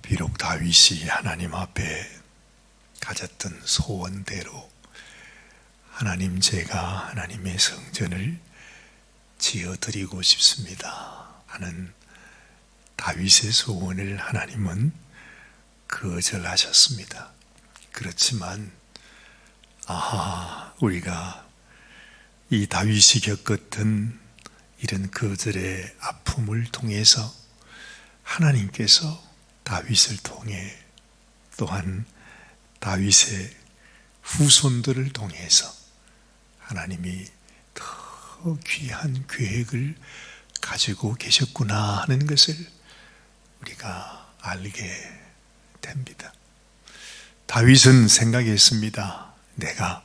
비록 다윗이 하나님 앞에 가졌던 소원대로 하나님, 제가 하나님의 성전을 지어드리고 싶습니다 하는 다윗의 소원을 하나님은 거절하셨습니다. 그렇지만 우리가 이 다윗이 겪었던 이런 거절의 아픔을 통해서 하나님께서 다윗을 통해 또한 다윗의 후손들을 통해서 하나님이 더 귀한 계획을 가지고 계셨구나 하는 것을 우리가 알게 됩니다. 다윗은 생각했습니다. 내가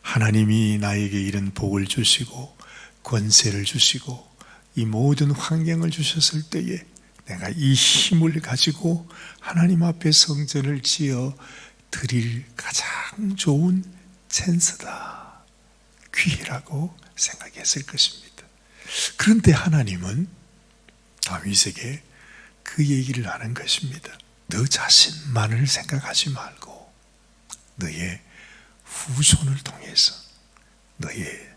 하나님이 나에게 이런 복을 주시고 권세를 주시고 이 모든 환경을 주셨을 때에 내가 이 힘을 가지고 하나님 앞에 성전을 지어 드릴 가장 좋은 찬스다, 기회라고 생각했을 것입니다. 그런데 하나님은 다윗에게 그 얘기를 하는 것입니다. 너 자신만을 생각하지 말고 너의 후손을 통해서, 너의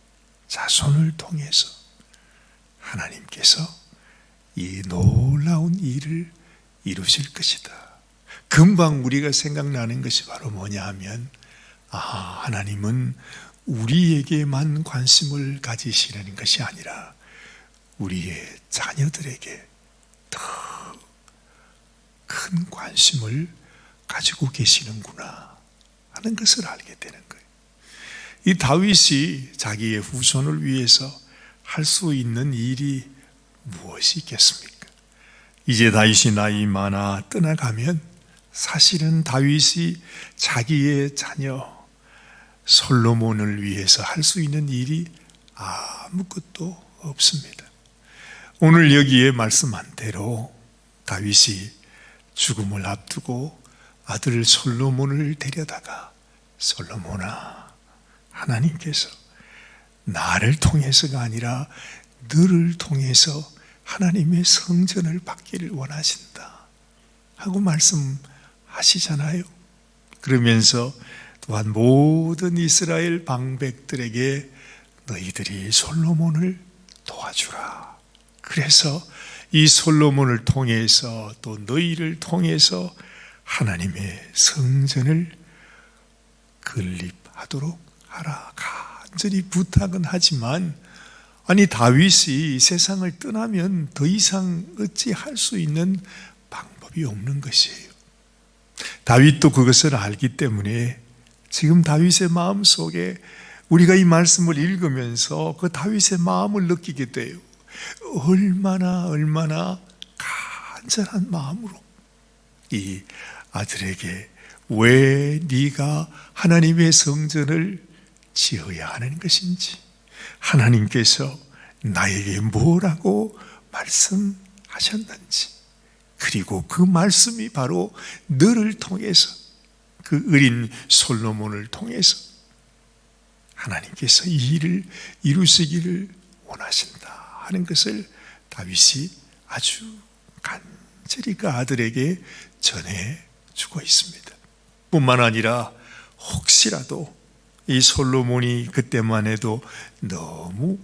자손을 통해서 하나님께서 이 놀라운 일을 이루실 것이다. 금방 우리가 생각나는 것이 바로 뭐냐 하면 하나님은 우리에게만 관심을 가지시는 것이 아니라 우리의 자녀들에게 더 큰 관심을 가지고 계시는구나 하는 것을 알게 되는 거예요. 이 다윗이 자기의 후손을 위해서 할 수 있는 일이 무엇이 있겠습니까? 이제 다윗이 나이 많아 떠나가면 사실은 다윗이 자기의 자녀 솔로몬을 위해서 할 수 있는 일이 아무것도 없습니다. 오늘 여기에 말씀한 대로 다윗이 죽음을 앞두고 아들 솔로몬을 데려다가 솔로몬아, 하나님께서 나를 통해서가 아니라 너를 통해서 하나님의 성전을 받기를 원하신다 하고 말씀하시잖아요. 그러면서 또한 모든 이스라엘 방백들에게 너희들이 솔로몬을 도와주라. 그래서 이 솔로몬을 통해서 또 너희를 통해서 하나님의 성전을 건립하도록 하라. 간절히 부탁은 하지만 다윗이 세상을 떠나면 더 이상 어찌 할 수 있는 방법이 없는 것이에요. 다윗도 그것을 알기 때문에 지금 다윗의 마음 속에 우리가 이 말씀을 읽으면서 그 다윗의 마음을 느끼게 돼요. 얼마나 간절한 마음으로 이 아들에게 왜 네가 하나님의 성전을 지어야 하는 것인지, 하나님께서 나에게 뭐라고 말씀하셨는지, 그리고 그 말씀이 바로 너를 통해서, 그 어린 솔로몬을 통해서 하나님께서 이 일을 이루시기를 원하신다 하는 것을 다윗이 아주 간절히 그 아들에게 전해주고 있습니다. 뿐만 아니라 혹시라도 이 솔로몬이 그때만 해도 너무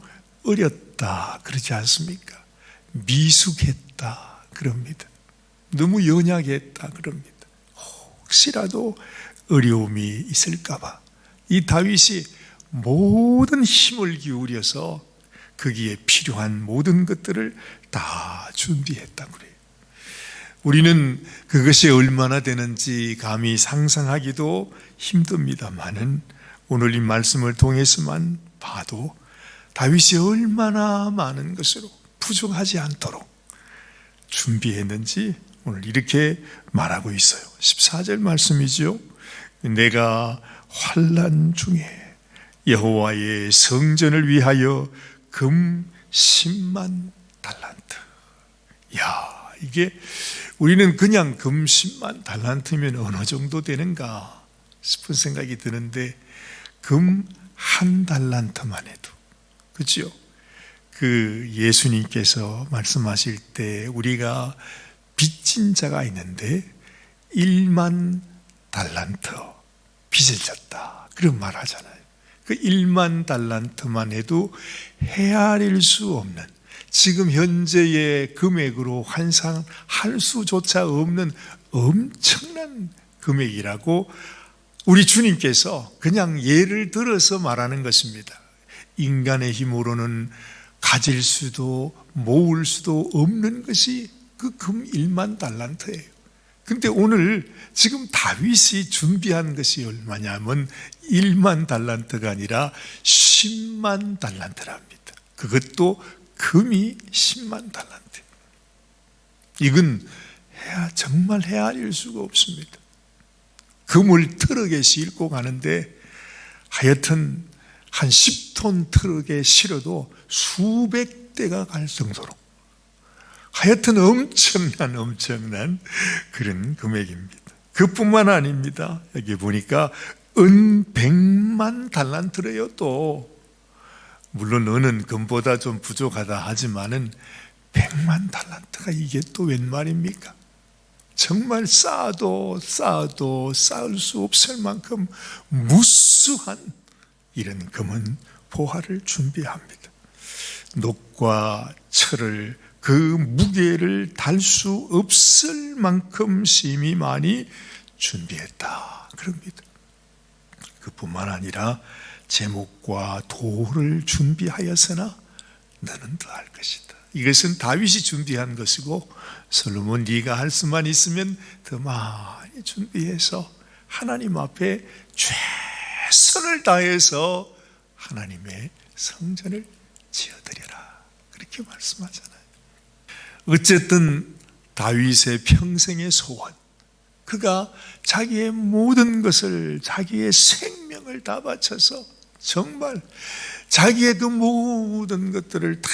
어렸다 그러지 않습니까? 미숙했다 그럽니다. 너무 연약했다 그럽니다. 혹시라도 어려움이 있을까 봐 이 다윗이 모든 힘을 기울여서 거기에 필요한 모든 것들을 다 준비했다고 그래요. 우리는 그것이 얼마나 되는지 감히 상상하기도 힘듭니다만은 오늘 이 말씀을 통해서만 봐도 다윗이 얼마나 많은 것으로 부족하지 않도록 준비했는지 오늘 이렇게 말하고 있어요. 14절 말씀이죠. 내가 환난 중에 여호와의 성전을 위하여 금 10만 달란트. 이게 우리는 그냥 금 10만 달란트면 어느 정도 되는가 싶은 생각이 드는데 금 한 달란트만 해도, 그렇죠? 그 예수님께서 말씀하실 때 우리가 빚진 자가 있는데 1만 달란트 빚을 졌다, 그런 말 하잖아요. 그 1만 달란트만 해도 헤아릴 수 없는, 지금 현재의 금액으로 환산할 수조차 없는 엄청난 금액이라고 우리 주님께서 그냥 예를 들어서 말하는 것입니다. 인간의 힘으로는 가질 수도 모을 수도 없는 것이 그 금 1만 달란트예요. 근데 오늘 지금 다윗이 준비한 것이 얼마냐면 1만 달란트가 아니라 10만 달란트랍니다. 그것도 금이 10만 달란트. 이건 정말 헤아릴 수가 없습니다. 금을 트럭에 싣고 가는데 하여튼 한 10톤 트럭에 실어도 수백 대가 갈 정도로 하여튼 엄청난 그런 금액입니다. 그뿐만 아닙니다. 여기 보니까 은 100만 달란트래요. 또 물론 은은 금보다 좀 부족하다 하지만은 100만 달란트가 이게 또 웬 말입니까? 정말 쌓아도 쌓을 수 없을 만큼 무수한 이런 금은 보화를 준비합니다. 녹과 철을, 그 무게를 달 수 없을 만큼 심히 많이 준비했다, 그럽니다. 그뿐만 아니라 제목과 돌을 준비하였으나 너는 더할 것이다. 이것은 다윗이 준비한 것이고, 솔로몬 네가 할 수만 있으면 더 많이 준비해서 하나님 앞에 최선을 다해서 하나님의 성전을 지어드려라, 그렇게 말씀하잖아요. 어쨌든 다윗의 평생의 소원, 그가 자기의 모든 것을, 자기의 생명을 다 바쳐서 정말 자기의 그 모든 것들을 다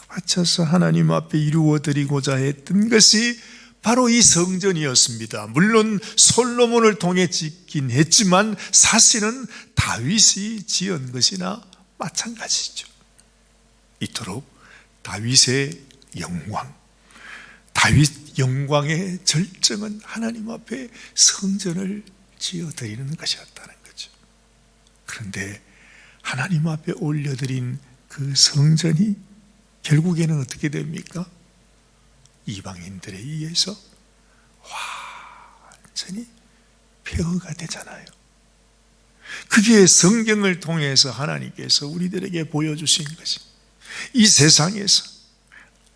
바쳐서 하나님 앞에 이루어드리고자 했던 것이 바로 이 성전이었습니다. 물론 솔로몬을 통해 짓긴 했지만 사실은 다윗이 지은 것이나 마찬가지죠. 이토록 다윗의 영광, 다윗 영광의 절정은 하나님 앞에 성전을 지어드리는 것이었다는 거죠. 그런데 하나님 앞에 올려드린 그 성전이 결국에는 어떻게 됩니까? 이방인들에 의해서 완전히 폐허가 되잖아요. 그게 성경을 통해서 하나님께서 우리들에게 보여주신 것입니다. 이 세상에서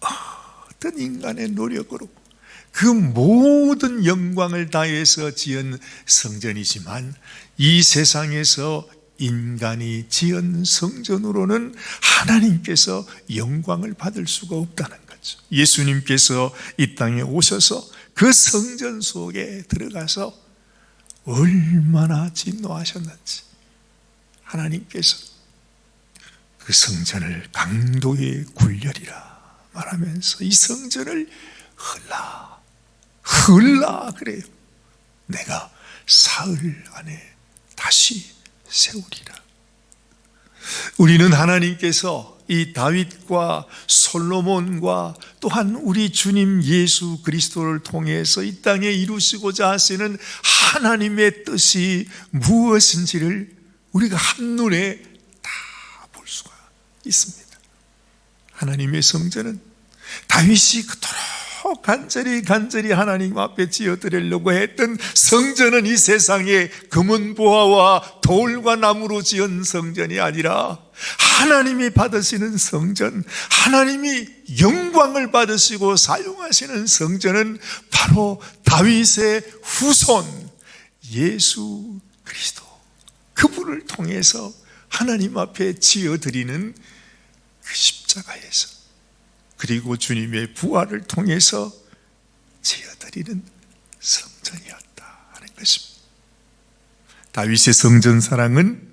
어떤 인간의 노력으로 그 모든 영광을 다해서 지은 성전이지만, 이 세상에서 인간이 지은 성전으로는 하나님께서 영광을 받을 수가 없다는 거죠. 예수님께서 이 땅에 오셔서 그 성전 속에 들어가서 얼마나 진노하셨는지, 하나님께서 그 성전을 강도의 굴려리라 말하면서 이 성전을 헐라 그래요. 내가 사흘 안에 다시 세우리라. 우리는 하나님께서 이 다윗과 솔로몬과 또한 우리 주님 예수 그리스도를 통해서 이 땅에 이루시고자 하시는 하나님의 뜻이 무엇인지를 우리가 한눈에 다 볼 수가 있습니다. 하나님의 성전은 다윗이 그토록 간절히 하나님 앞에 지어드리려고 했던 성전은 이 세상에 금은 보화와 돌과 나무로 지은 성전이 아니라 하나님이 받으시는 성전, 하나님이 영광을 받으시고 사용하시는 성전은 바로 다윗의 후손 예수 그리스도, 그분을 통해서 하나님 앞에 지어드리는 그 십자가에서, 그리고 주님의 부활을 통해서 지어드리는 성전이었다 하는 것입니다. 다윗의 성전 사랑은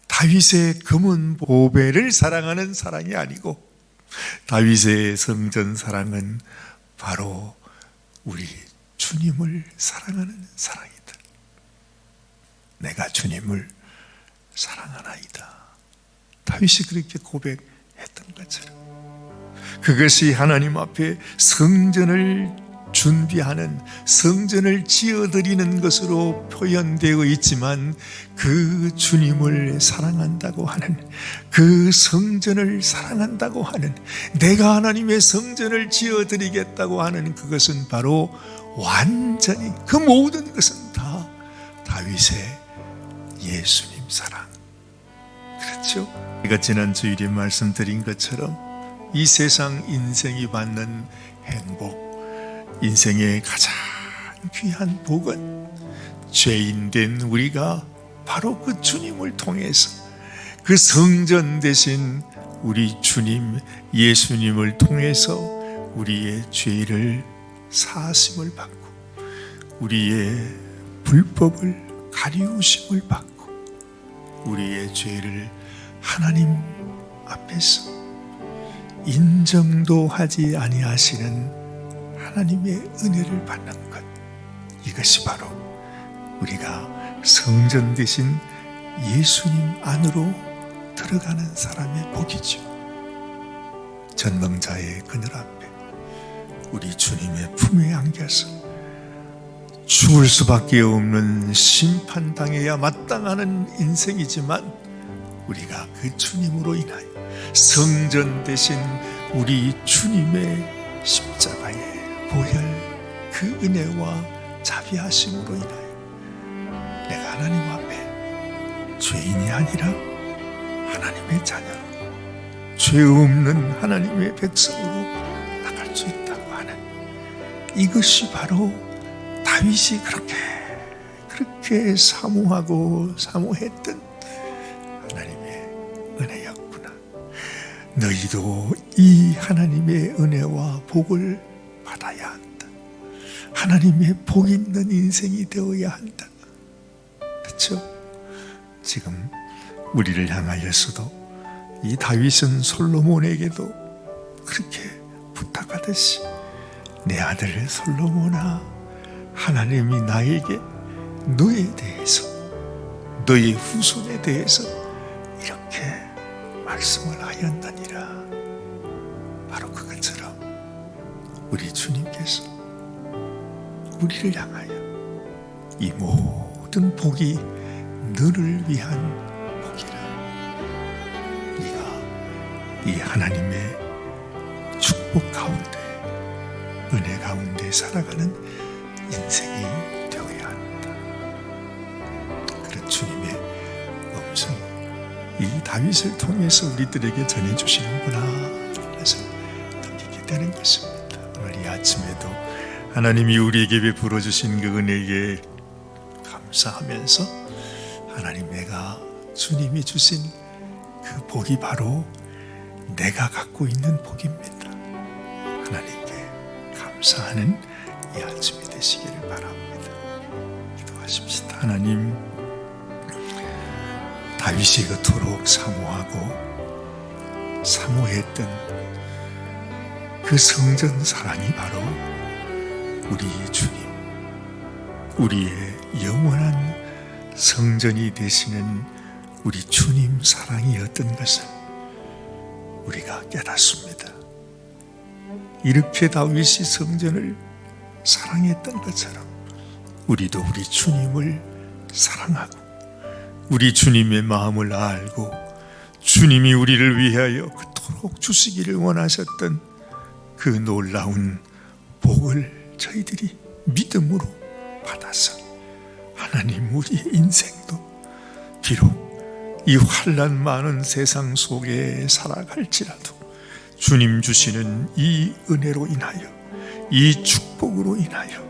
다윗의 금은 보배를 사랑하는 사랑이 아니고, 다윗의 성전 사랑은 바로 우리 주님을 사랑하는 사랑이다. 내가 주님을 사랑하나이다. 다윗이 그렇게 고백했던 것처럼 그것이 하나님 앞에 성전을 준비하는 성전을 지어드리는 것으로 표현되어 있지만 그 주님을 사랑한다고 하는, 그 성전을 사랑한다고 하는, 내가 하나님의 성전을 지어드리겠다고 하는 그것은 바로 완전히 그 모든 것은 다 다윗의 예수님 사랑. 그렇죠? 우리가 지난 주일에 말씀드린 것처럼 이 세상 인생이 받는 행복, 인생의 가장 귀한 복은 죄인된 우리가 바로 그 주님을 통해서, 그 성전 대신 우리 주님 예수님을 통해서 우리의 죄를 사하심을 받고 우리의 불법을 가리우심을 받고 우리의 죄를 하나님 앞에서 인정도 하지 아니하시는 하나님의 은혜를 받는 것, 이것이 바로 우리가 성전 대신 예수님 안으로 들어가는 사람의 복이죠. 전능자의 그늘 앞에 우리 주님의 품에 안겨서 죽을 수밖에 없는 심판당해야 마땅하는 인생이지만 우리가 그 주님으로 인하여 성전 대신 우리 주님의 십자가의 보혈, 그 은혜와 자비하심으로 인하여 내가 하나님 앞에 죄인이 아니라 하나님의 자녀로, 죄 없는 하나님의 백성으로 나갈 수 있다고 하는, 이것이 바로 다윗이 그렇게 사모하고 사모했던 하나님의 은혜였구나. 너희도 이 하나님의 은혜와 복을 받아야 한다. 하나님의 복 있는 인생이 되어야 한다. 그렇죠? 지금 우리를 향하여서도 이 다윗은 솔로몬에게도 그렇게 부탁하듯이, 내 아들 솔로몬아, 하나님이 나에게 너에 대해서, 너의 후손에 대해서 이렇게 말씀을 하였느니라. 바로 그것처럼 우리 주님께서 우리를 향하여 이 모든 복이 너를 위한 복이라. 네가 이 하나님의 축복 가운데, 은혜 가운데 살아가는 인생이 되어야 한다. 그런 주님의 음성, 이 다윗을 통해서 우리들에게 전해주시는구나, 그래서 느끼게 되는 것입니다. 오늘 이 아침에도 하나님이 우리에게 베풀어 주신 그 은혜에 감사하면서, 하나님, 내가 주님이 주신 그 복이 바로 내가 갖고 있는 복입니다. 하나님께 감사하는 이 아침이 되시기를 바랍니다. 기도하십시다. 하나님, 다윗이 그토록 사모하고 사모했던 그 성전 사랑이 바로 우리 주님, 우리의 영원한 성전이 되시는 우리 주님 사랑이었던 것을 우리가 깨닫습니다. 이렇게 다윗이 성전을 사랑했던 것처럼 우리도 우리 주님을 사랑하고 우리 주님의 마음을 알고 주님이 우리를 위하여 그토록 주시기를 원하셨던 그 놀라운 복을 저희들이 믿음으로 받아서 하나님, 우리의 인생도 비록 이 환난 많은 세상 속에 살아갈지라도 주님 주시는 이 은혜로 인하여, 이 축복으로 인하여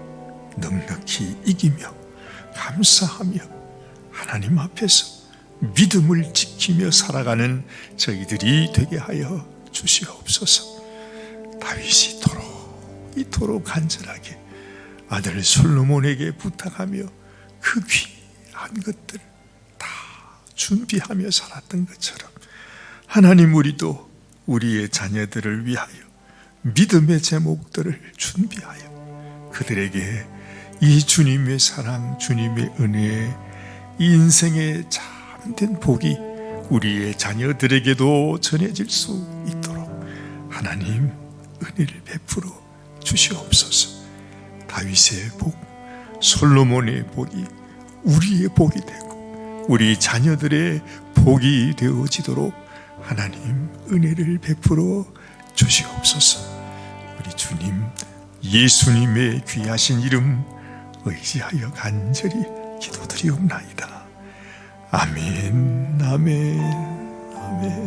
넉넉히 이기며 감사하며 하나님 앞에서 믿음을 지키며 살아가는 저희들이 되게 하여 주시옵소서. 다윗이 이토록 간절하게 아들 솔로몬에게 부탁하며 그 귀한 것들을 다 준비하며 살았던 것처럼, 하나님, 우리도 우리의 자녀들을 위하여 믿음의 제목들을 준비하여 그들에게 이 주님의 사랑, 주님의 은혜, 이 인생의 참된 복이 우리의 자녀들에게도 전해질 수 있도록 하나님, 은혜를 베풀어 주시옵소서. 다윗의 복, 솔로몬의 복이 우리의 복이 되고 우리 자녀들의 복이 되어지도록 하나님 은혜를 베풀어 주시옵소서. 우리 주님 예수님의 귀하신 이름 의지하여 간절히 기도드리옵나이다. 아멘, 아멘, 아멘.